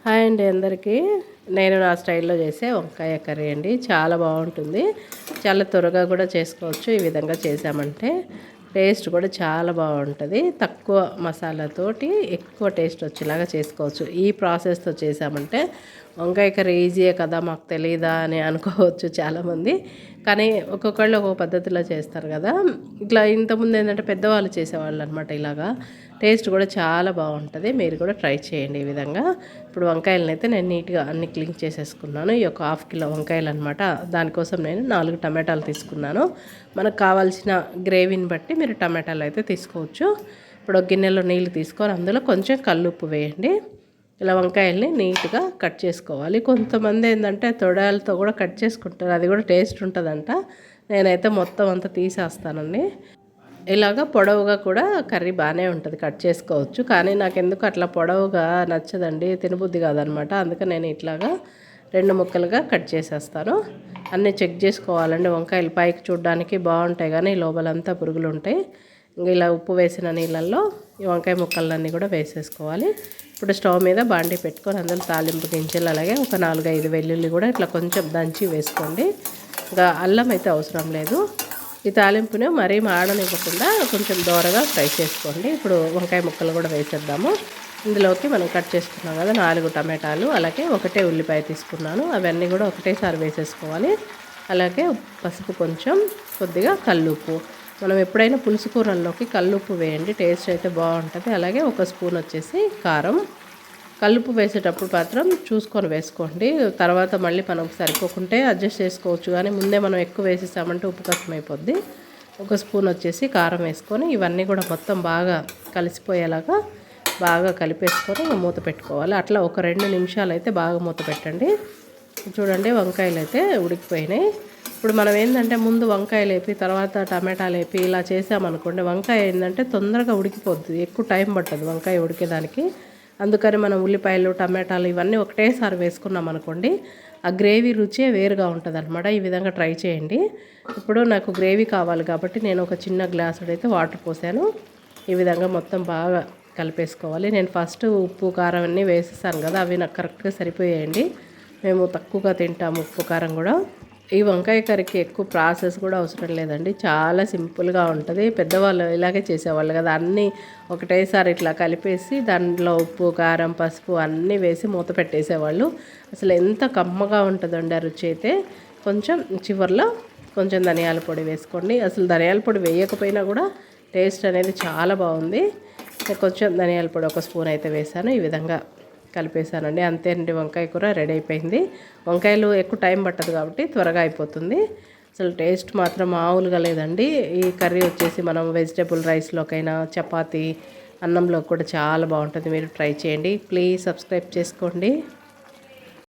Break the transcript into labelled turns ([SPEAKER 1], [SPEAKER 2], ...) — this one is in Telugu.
[SPEAKER 1] హాయ్ అండి అందరికీ. నేను నా స్టైల్లో చేసే వంకాయ కర్రీ అండి. చాలా బాగుంటుంది, చాలా త్వరగా కూడా చేసుకోవచ్చు. ఈ విధంగా చేసామంటే టేస్ట్ కూడా చాలా బాగుంటుంది. తక్కువ మసాలాతోటి ఎక్కువ టేస్ట్ వచ్చేలాగా చేసుకోవచ్చు. ఈ ప్రాసెస్తో చేసామంటే వంకాయ కర్రీ ఈజీయే కదా, మాకు తెలియదా అని అనుకోవచ్చు చాలామంది. కానీ ఒక్కొక్కళ్ళు ఒక్కొక్క పద్ధతిలో చేస్తారు కదా. ఇట్లా ఇంతకుముందు ఏంటంటే పెద్దవాళ్ళు చేసేవాళ్ళు అనమాట. ఇలాగా టేస్ట్ కూడా చాలా బాగుంటుంది. మీరు కూడా ట్రై చేయండి ఈ విధంగా. ఇప్పుడు వంకాయలను అయితే నేను నీట్గా అన్ని క్లీన్ చేసేసుకున్నాను. ఈ యొక్క 1/2 కిలో వంకాయలు అనమాట. దానికోసం నేను 4 టమాటాలు తీసుకున్నాను. మనకు కావాల్సిన గ్రేవీని బట్టి మీరు టమాటాలు అయితే తీసుకోవచ్చు. ఇప్పుడు ఒక గిన్నెలో నీళ్ళు తీసుకొని అందులో కొంచెం కల్లుప్పు వేయండి. ఇలా వంకాయల్ని నీట్గా కట్ చేసుకోవాలి. కొంతమంది ఏంటంటే తొడాలతో కూడా కట్ చేసుకుంటారు, అది కూడా టేస్ట్ ఉంటుందంట. నేనైతే మొత్తం అంతా తీసేస్తానండి. ఇలాగ పొడవుగా కూడా కర్రీ బాగానే ఉంటుంది, కట్ చేసుకోవచ్చు. కానీ నాకు ఎందుకు అట్లా పొడవుగా నచ్చదండి, తినబుద్ధి కాదనమాట. అందుకే నేను ఇట్లాగా 2 ముక్కలుగా కట్ చేసేస్తాను. అన్నీ చెక్ చేసుకోవాలండి. వంకాయలు పైకి చూడడానికి బాగుంటాయి కానీ లోపలంతా పురుగులు ఉంటాయి. ఇలా ఉప్పు వేసిన నీళ్ళల్లో ఈ వంకాయ ముక్కలన్నీ కూడా వేసేసుకోవాలి. ఇప్పుడు స్టవ్ మీద బాండీ పెట్టుకొని అందులో తాలింపు గింజలు, అలాగే ఒక 4-5 వెల్లుల్లి కూడా ఇట్లా కొంచెం దంచి వేసుకోండి. ఇంకా అల్లం అయితే అవసరం లేదు. ఈ తాలింపుని మరీ మాడనివ్వకుండా కొంచెం దోరగా ఫ్రై చేసుకోండి. ఇప్పుడు వంకాయ ముక్కలు కూడా వేసేద్దాము. ఇందులోకి మనం కట్ చేసుకున్నాం కదా 4 టమాటాలు, అలాగే ఒకటే ఉల్లిపాయ తీసుకున్నాను. అవన్నీ కూడా ఒకటేసారి వేసేసుకోవాలి. అలాగే పసుపు, కొంచెం కొద్దిగా కల్లుప్పు. మనం ఎప్పుడైనా పులుసు కూరల్లోకి కల్లుప్పు వేయండి, టేస్ట్ అయితే బాగుంటుంది. అలాగే 1 స్పూన్ వచ్చేసి కారం. కల్లుప్పు వేసేటప్పుడు మాత్రం చూసుకొని వేసుకోండి. తర్వాత మళ్ళీ మనకు సరిపోకుంటే అడ్జస్ట్ చేసుకోవచ్చు, కానీ ముందే మనం ఎక్కువ వేసేసామంటే ఉప్పు కష్టమైపోద్ది. 1 స్పూన్ వచ్చేసి కారం వేసుకొని ఇవన్నీ కూడా మొత్తం బాగా కలిసిపోయేలాగా బాగా కలిపేసుకొని మూత పెట్టుకోవాలి. అట్లా ఒక 2 నిమిషాలు అయితే బాగా మూత పెట్టండి. చూడండి వంకాయలు అయితే ఉడికిపోయినాయి. ఇప్పుడు మనం ఏంటంటే ముందు వంకాయలు వేపి తర్వాత టమాటాలు వేపి ఇలా చేసామనుకోండి, వంకాయ ఏంటంటే తొందరగా ఉడికిపోద్ది, ఎక్కువ టైం పట్టదు వంకాయ ఉడికేదానికి. అందుకని మనం ఉల్లిపాయలు టమాటాలు ఇవన్నీ ఒకటేసారి వేసుకున్నాం అనుకోండి, ఆ గ్రేవీ రుచే వేరుగా ఉంటుంది అనమాట. ఈ విధంగా ట్రై చేయండి. ఇప్పుడు నాకు గ్రేవీ కావాలి కాబట్టి నేను ఒక చిన్న గ్లాసుడు అయితే వాటర్ పోసాను. ఈ విధంగా మొత్తం బాగా కలిపేసుకోవాలి. నేను ఫస్ట్ ఉప్పు కారం అన్నీ వేసేసాను కదా, అవి నాకు కరెక్ట్గా సరిపోయాయండి. మేము తక్కువగా తింటాము ఉప్పు కారం కూడా. ఈ వంకాయ కర్రీకి ఎక్కువ ప్రాసెస్ కూడా అవసరం లేదండి, చాలా సింపుల్గా ఉంటుంది. పెద్దవాళ్ళు ఇలాగే చేసేవాళ్ళు కదా, అన్నీ ఒకటేసారి ఇట్లా కలిపేసి దాంట్లో ఉప్పు కారం పసుపు అన్నీ వేసి మూత పెట్టేసేవాళ్ళు. అసలు ఎంత కమ్మగా ఉంటుందండి ఆ రుచి అయితే. కొంచెం చివర్లో కొంచెం ధనియాల పొడి వేసుకోండి. అసలు ధనియాల పొడి వేయకపోయినా కూడా టేస్ట్ అనేది చాలా బాగుంది. కొంచెం ధనియాల పొడి 1 స్పూన్ అయితే వేసాను. ఈ విధంగా కలిపేసానండి. అంతే అండి, వంకాయ కూర రెడీ అయిపోయింది. వంకాయలు ఎక్కువ టైం పట్టదు కాబట్టి త్వరగా అయిపోతుంది. అసలు టేస్ట్ మాత్రం మామూలుగా లేదండి. ఈ కర్రీ వచ్చేసి మనం వెజిటేబుల్ రైస్లోకైనా చపాతీ అన్నంలో కూడా చాలా బాగుంటుంది. మీరు ట్రై చేయండి. ప్లీజ్ సబ్స్క్రైబ్ చేసుకోండి.